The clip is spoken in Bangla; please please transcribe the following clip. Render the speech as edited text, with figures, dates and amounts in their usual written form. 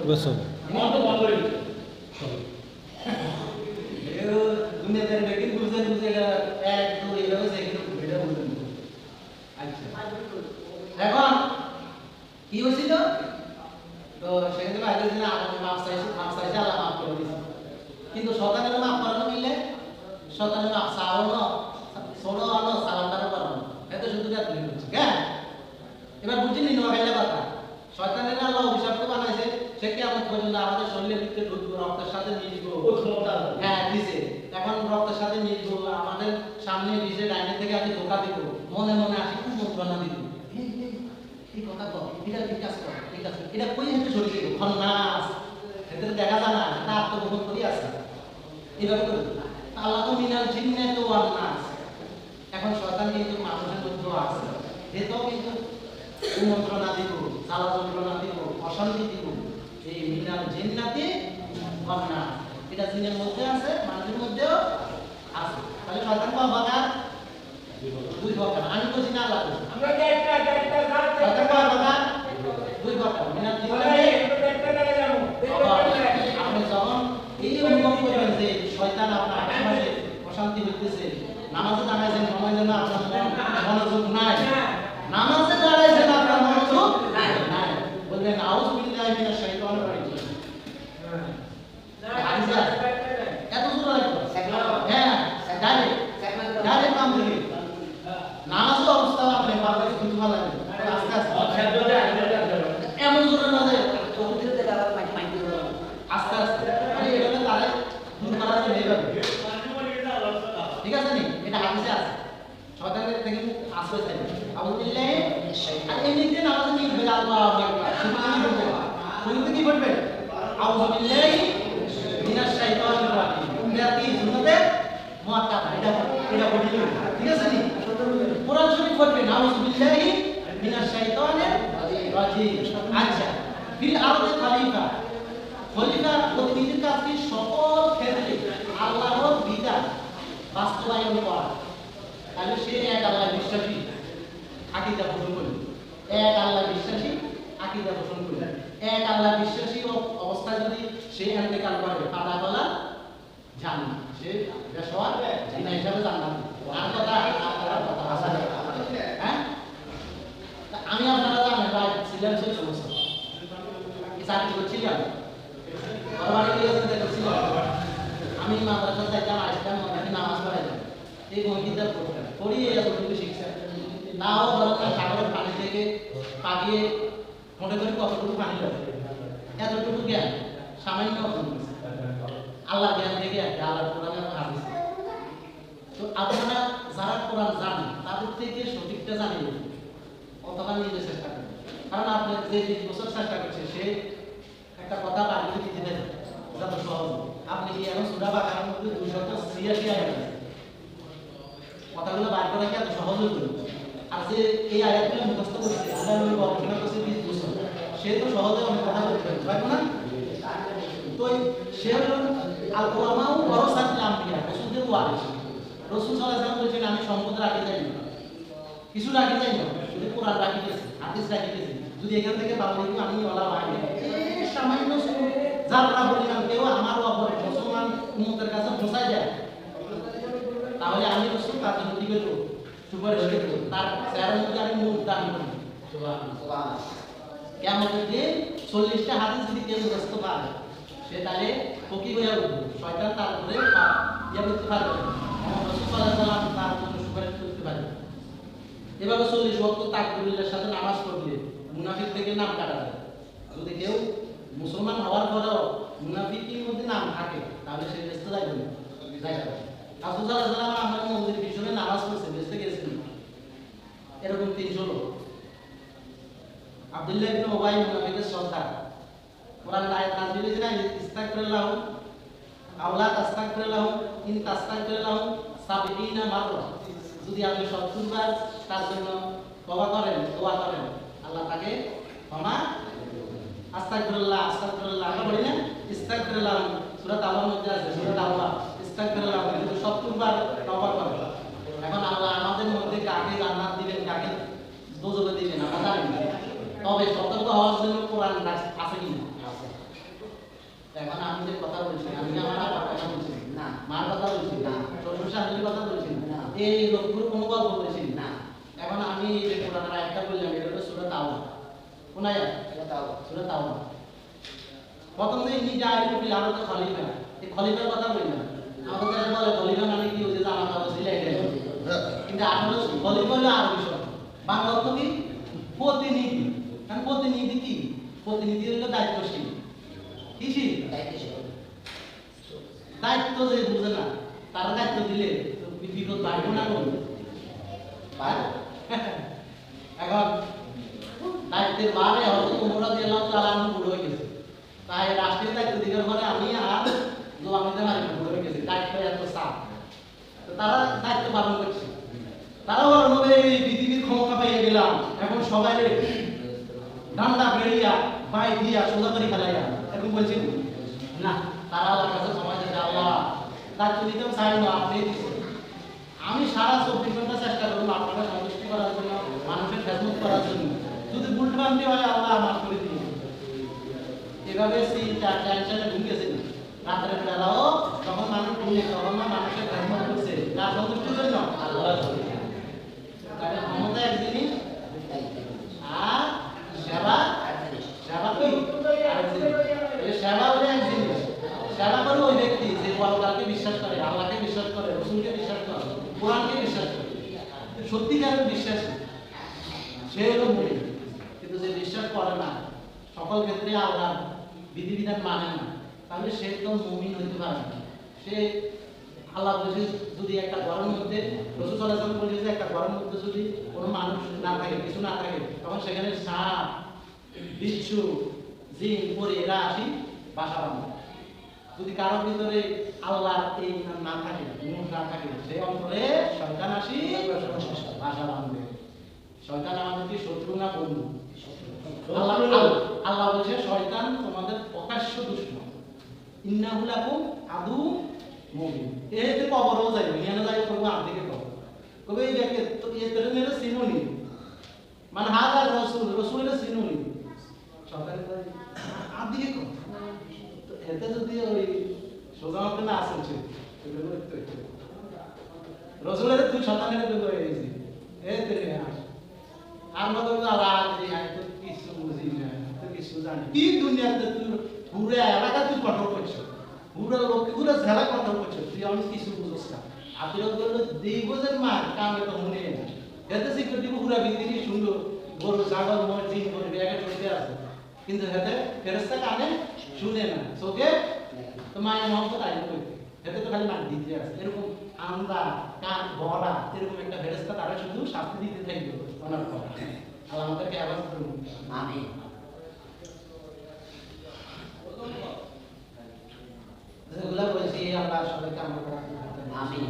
গোসল মন্ত্র বন্ধ করে দিতে এও দুনিয়াতে ব্যক্তি বুঝে বুঝে এক দুই এভাবে যে একটু ভিডিও বুঝেন আচ্ছা এখন কি হয়েছিল তো সেখানে বাইরে দিন আমাকে মাফ চাইছে আল্লাহ মাফ করে দিয়েছে কিন্তু শয়তানের মাফ করানো মিলে শয়তানের মাফ চাওয়ানো ছোড়ো আনো সালামটারও করানো এত শুধু রাত মিলে হচ্ছে হ্যাঁ এবার বুঝিনি নোয়াখাইলে কথা শয়তানের আল্লাহ অভিশপ্ত বানাইছে সে কি আমার পর্যন্ত আমাদের শরীরের ভিতরে ঢুকবো রক্তের সাথে মিশবো হ্যাঁ দিছে এখন রক্তের সাথে মিশবো আমাদের সামনে দিছে ডাইনে থেকে আমি ধোকা দিব মনে মনে আসি খুব মন্ত্রণা দিব এই কথা কর এটা ঠিক আছে ঠিক আছে এটা কই হেঁটে শরীরে খন্নাস এতে দেখা যায় না এটা আত্মগোপন করি আছে এইভাবে করি আল্লাহ তো মিনাল জিন্নে তো ওয়ান্নাস এখন শয়তান কিন্তু মানুষের মধ্যে আছে এটাও কিন্তু কুমন্ত্রণা দিব জ্বালা যন্ত্রণা দিব অশান্তি দিব এই মিনাল জিন্নাতে ওয়ান্নাস এটা জিনের মধ্যে আছে মানুষের মধ্যেও আছে তাহলে শয়তান কয় প্রকার দুই প্রকার আমি বলছি না আল্লাহ আমরা একটা শয়তান কয় প্রকার দুই প্রকার মিনাল জিন্নাতে আপনি যখন এই অনুভব করবেন যে শয়তান আপনার আশেপাশে অশান্তি হইতেছে নামাজে দাঁড়াইছেন সময় জন্য আপনার মনোযোগ নাই নামাজে দাঁড়াইছেন আপনার মনোযোগ নাই বলবেন আউযু বিল্লাহি মিনাশ শাইতানির রাজিম এত জোর লাগবে হ্যাঁ ডাইরেক্ট নাম দিবি নামাজের অবস্থা আপনি পারবেন কিন্তু ভালো লাগবে আস্তে আস্তে এমন জোরে না যে আস্তে আস্তে মানে এগুলো তারে দূর করার জন্য এইভাবে ঠিক আছে নি এটা হাদিসে আছে শয়তানের থেকে আশ্রয় চাই আউযু বিল্লাহি আর এমনিতে নামাজে কি বলবে আল্লাহু আকবার শুরুতে কি বলবে আউযু বিল্লাহি মিনাশ শাইতানির রাজিম এটা কি সুন্নতে মুআক্কাদা এটা বলি ঠিক আছে নি কোরআন শরীফ পড়বে আউযু বিল্লাহি মিনাশ শাইতানির রাজিম আচ্ছা ফিল আরদি খলিফা খলিফা প্রতিনিধির কাছে সকল ক্ষেত্রে আল্লাহর বিধান বাস্তবায়ন করা তাহলে সে এক আল্লাহ বিশ্বাসী আকীদা পোষণ করবে এক আল্লাহ বিশ্বাসী আকীদা পোষণ করবে এক আল্লাহ বিশ্বাসী অবস্থায় যদি সে ইন্তেকাল করে কাদা বলা জান্নাত সে বেশওয়ার জিনা হিসাবে জান্নাত আর কথা আছে হ্যাঁ আমি আপনারা জানেন ভাই ছিলেন সেই সমস্যা এই চাকরি করছিলাম বড়বাড়ি গিয়েছি দেখছিলাম আমি মাদ্রাসা যাইতাম আসতাম মনে নামাজ পড়াইতাম এই মসজিদটা পড়তাম পড়িয়ে এতটুকু শিখছে নাও ধরো সাগরের পানি থেকে পাগিয়ে মনে করি কতটুকু পানি লাগে এতটুকু জ্ঞান সামান্য আল্লাহ জ্ঞান থেকে আছে আল্লাহ কোরআনে হাদিস তো আপনারা যারা কোরআন জানেন তাদের থেকে সঠিকটা জানিয়ে অতটা নিজে চেষ্টা করেন কারণ আপনি যে 20 বছর চেষ্টা করছে সে একটা কথা বাড়িয়ে দিতে দেন যত সহজ আপনি কি এখন সূরা বাকারার মধ্যে 286 আয়াত আছে কথাগুলো বাইর করা কি এত সহজ হলো আর যে এই আয়াতগুলো মুখস্থ করেছে আল্লাহ নবী গবেষণা করছে 20 বছর সে তো সহজে অনেক কথা বলতে পারবে না তো সে হলো আল উলামাউ ওয়ারাসাতুল আমবিয়া রাসূলদের ওয়ারিস রাসূল সাল্লাল্লাহু আলাইহি ওয়াসাল্লাম বলেছেন আমি সম্পদ রাখি যাই না কিছু রাখি যাই না যদি কোরআন রাখি গেছে হাদিস রাখি গেছে যদি এখান থেকে বাবু আমি ওলা বাইরে সামান্য যারা বলিলাম কেউ আমার অপর মুসলমান উম্মতের কাছে পৌঁছায় যায় তাহলে আমি রাসূল তার জন্য কি করব সুপারিশ করব তার চেহারার মধ্যে আমি মুখ দান করব সুবহানাল্লাহ কিয়ামতের দিন 40টা হাদিস যদি কেউ মুখস্থ পারে সে তাহলে ফকিহ হয়ে উঠবে শয়তান তার উপরে ইয়া করতে পারবে রাসূল সাল্লাল্লাহু আলাইহি ওয়াসাল্লাম তার জন্য সুপারিশ করতে পারবে এভাবে 40 ওয়াক্ত তাকবীরের সাথে নামাজ পড়লে মুনাফিক থেকে নাম কাটা যায় যদি কেউ মুসলমান হওয়ার পরেও মুনাফিকের মধ্যে নাম থাকে তাহলে সে বেঁচতে যাবে না যাই যাবে রাসূল সাল্লাল্লাহু আলাইহি ওয়াসাল্লাম আমাদের মন্দির পিছনে নামাজ পড়ছে বেঁচতে গেছেন এরকম 300 লোক আব্দুল্লাহ ইবনে উবাই মুনাফিকের সর্দার কোরআন আয়াত নাযিল হয়েছে না ইস্তাগফিরুল্লাহ আওলা তাস্তাগফিরুল্লাহ ইন তাস্তাগফিরুল্লাহ 70 মাররা যদি আপনি 70 বার তার জন্য তওবা করেন দোয়া করেন আল্লাহ তাকে ক্ষমা আস্তাগফিরুল্লাহ আমরা বলি না ইস্তাগফিরুল্লাহ সূরা তাওবার মধ্যে আছে সূরা তাওবা ইস্তাগফিরুল্লাহ যদি 70 বার তওবা করেন এখন আল্লাহ আমাদের মধ্যে কাকে জান্নাত দিবেন কাকে দোজখে দিবেন আমরা জানি না তবে সতর্ক হওয়ার জন্য কোরআন আছে কি না এখন আমি যে কথা বলছি, আমি আমার আব্বার কথা বলছি না, মার কথা বলছি না, শ্বশুর শাশুড়ির কথা বলছি না, এই লোকগুলো কোনো গল্প বলছি না। এখন আমি যে কোরআনের আয়াতটা বললাম, এটা হলো সূরা তাওবা। কোন আয়াত? সূরা তাওবা। প্রথম যে ইনি জাইলু ফিল আরদি খলিফা, এই খলিফার কথা বললাম। আমাদের কাছে বলে খলিফা মানে কি, ওই যে জামা কাপড় সিলাই দেয়, কিন্তু আসলে খলিফা হলো আরবি শব্দ। বাংলা অর্থ কি? প্রতিনিধি। কারণ প্রতিনিধি কি? প্রতিনিধি হলো দায়িত্বশীল। কিসি? দায়িত্ব যে বুঝে না, তার দায়িত্ব দিলে বিপদ বাড়বে না করবে। এখন দায়িত্বের বারে হয়তো তোমরা দিলাম, তারা আমি বুড়ো হয়ে গেছে, তাই রাষ্ট্রের দায়িত্ব দিকের পরে আমি আর জোয়ানিতে মারি বুড়ো হয়ে গেছি, দায়িত্ব এত চাপ, তো তারা দায়িত্ব পালন করছে। তারা বলেন এই পৃথিবীর ক্ষমতা পাইয়ে গেলাম, এখন সবাই ডান্ডা বেরিয়া বাই দিয়া সোজা করে ফেলাইয়া, এখন বলছেন না। তারা আল্লাহর কাছে সময় দিতে, আল্লাহ দায়িত্ব দিতেও চাই না, আপনি দিচ্ছেন। আমি সারা 24 ঘন্টা চেষ্টা করবো আপনাকে সন্তুষ্টি করার জন্য, মানুষের খেদমত করার জন্য। যদি ভুলভ্রান্তি হয় আল্লাহ মাফ করে দিন। এভাবে টেনশনে ঢুকেছেন। রাতের বেলাও যখন মানুষ ঘুমিয়ে, তখন না মানুষের খেদমত করছে, তার সন্তুষ্টির জন্য আল্লাহ তাহলে ক্ষমতা এক জিনিস, আর সেবা সেবা কি আরেক জিনিস। সেবা হলে এক জিনিস, সেবা করে ওই ব্যক্তি যে আল্লাহকে বিশ্বাস করে, আল্লাহকে বিশ্বাস করে, রসুলকে বিশ্বাস করে, কোরআনকে বিশ্বাস করে, সত্যিকারের বিশ্বাসী, সে হলো মুমিন। কিন্তু যে বিশ্বাস করে না, সকল ক্ষেত্রে আল্লাহর বিধিবিধান মানে না, তাহলে সে তো মুমিন হইতে পারে না। সে আল্লাহ বলেছে যদি একটা ঘরের মধ্যে, রাসূল সাল্লাল্লাহু আলাইহি ওয়াসাল্লাম বলেছে একটা ঘরের মধ্যে যদি কোনো মানুষ না থাকে, কিছু না থাকে, তখন সেখানে সাপ, বিচ্ছু, জিন, পরি এরা আসি বাসা বাঁধে। যদি কারোর ভিতরে আল্লাহর এই না থাকে, নূর না থাকে, সেই অন্তরে শয়তান আসি বাসা বাঁধবে। শয়তান আমাদের কি শত্রু না বন্ধু? আল্লাহ বলেছে শয়তান তোমাদের প্রকাশ্য দুশমন, ইন্নাহু লাকুম আদু মুবিন। এতে কবরও যাইবে, নিয়ে যাই করবো আদিকে কবর, কবে এই দেখে তো এতে মেরে সিনোনি মানে হাজার রাসূল, রাসূলের সিনোনি শয়তান আদিকে কবর। তো এতে যদি ওই সোজা মতে না আসছে, এগুলো একটু রাসূলের তুই শয়তানের তো হয়ে গেছে, এতে নিয়ে আস। আমরা তো আল্লাহ যে আই তো কিছু বুঝি না, তো কিছু জানি কি দুনিয়াতে, তুই পুরো এলাকা তুই কন্ট্রোল করছিস, পুরো লোককে পুরো জেলা কন্ট্রোল করছিস, তুই আমি কিছু বুঝছিস না। আপনি বললো দেব যে মার কামে তো মনে না, এতে সিকিউরিটি পুরো ভিতরে সুন্দর গরু ছাগল মোর জিন করে ব্যাগে চলতে আছে, কিন্তু এতে ফেরেশতা কানে শুনে না, চোখে তো মায়ের মহব্বত আইন করতে, এতে তো খালি নাক দিতে আছে। এরকম আন্দা কান ভরা এরকম একটা ফেরেশতা তারা শুধু শাস্তি দিতে থাকবে ওনার কথা। আল্লাহ আমাদেরকে হেফাজত করুন, আমিন। যেগুলা বলছি আল্লাহ সবাইকে আমরা আমিন।